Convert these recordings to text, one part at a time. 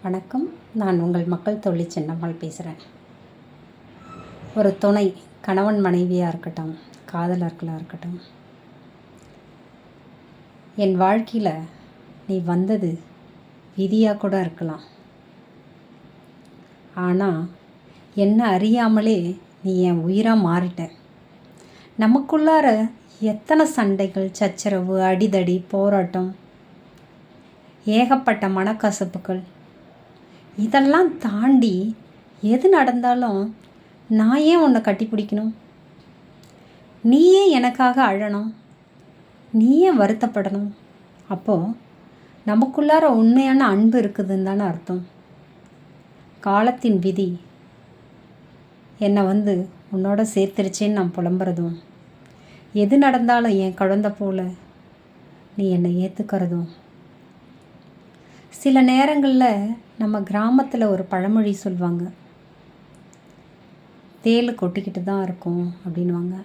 வணக்கம். நான் உங்கள் மக்கள் தோழி சின்னம்மாள் பேசுகிறேன். ஒரு துணை, கணவன் மனைவியாக இருக்கட்டும், காதலர்களாக இருக்கட்டும், என் வாழ்க்கையில் நீ வந்தது விதியாக கூட இருக்கலாம். ஆனால் என்ன அறியாமலே நீ என் உயிராக மாறிட்ட. நமக்குள்ளார எத்தனை சண்டைகள், சச்சரவு, அடிதடி, போராட்டம், ஏகப்பட்ட மனக்கசப்புகள், இதெல்லாம் தாண்டி எது நடந்தாலும் நான் ஏன் உன்னை கட்டி பிடிக்கணும்? நீயே எனக்காக அழணும், நீயே வருத்தப்படணும். அப்போது நமக்குள்ளார உண்மையான அன்பு இருக்குதுன்னு தானே அர்த்தம். காலத்தின் விதி என்னை உன்னோட சேர்த்துருச்சேன்னு நான் புலம்புறதும், எது நடந்தாலும் என் குழந்தை போல நீ என்னை ஏற்றுக்கிறதும். சில நேரங்களில் நம்ம கிராமத்தில் ஒரு பழமொழி சொல்லுவாங்க, தேள் கொட்டிக்கிட்டு தான் இருக்கும் அப்படின்வாங்க.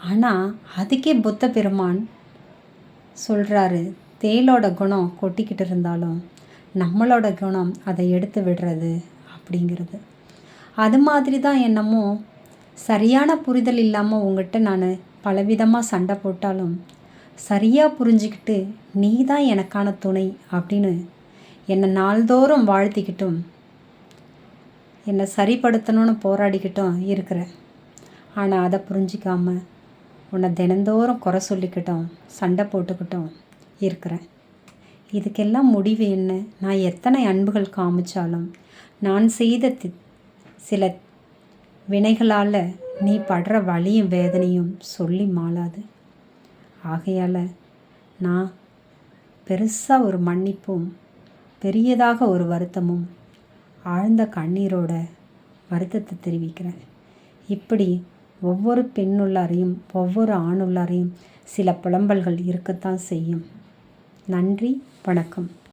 ஆனால் அதுக்கே புத்த பெருமான் சொல்கிறாரு, தேளோட குணம் கொட்டிக்கிட்டு இருந்தாலும் நம்மளோட குணம் அதை எடுத்து விடுறது அப்படிங்கிறது. அது மாதிரி தான் என்னமோ சரியான புரிதல் இல்லாமல் உங்கள்கிட்ட நான் பலவிதமாக சண்டை போட்டாலும் சரியாக புரிஞ்சுக்கிட்டு நீ தான் எனக்கான துணை அப்படின்னு என்னை நாள்தோறும் வாழ்த்திக்கிட்டும் என்னை சரிப்படுத்தணும்னு போராடிக்கிட்டும் இருக்கிற. ஆனால் அதை புரிஞ்சிக்காமல் உன்னை தினந்தோறும் குறை சொல்லிக்கிட்டோம், சண்டை போட்டுக்கிட்டோம் இருக்கிறேன். இதுக்கெல்லாம் முடிவு என்ன? நான் எத்தனை அன்புகள் காமிச்சாலும் நான் செய்த சில வினைகளால் நீ படுற வலியும் வேதனையும் சொல்லி மாளாது. ஆகையால் நான் பெருசாக ஒரு மன்னிப்பும், பெரியதாக ஒரு வருத்தமும், ஆழ்ந்த கண்ணீரோட வருத்தத்தை தெரிவிக்கிறேன். இப்படி ஒவ்வொரு பெண்ணுள்ளாரையும் ஒவ்வொரு ஆணுள்ளாரையும் சில புலம்பல்கள் இருக்கத்தான் செய்யும். நன்றி, வணக்கம்.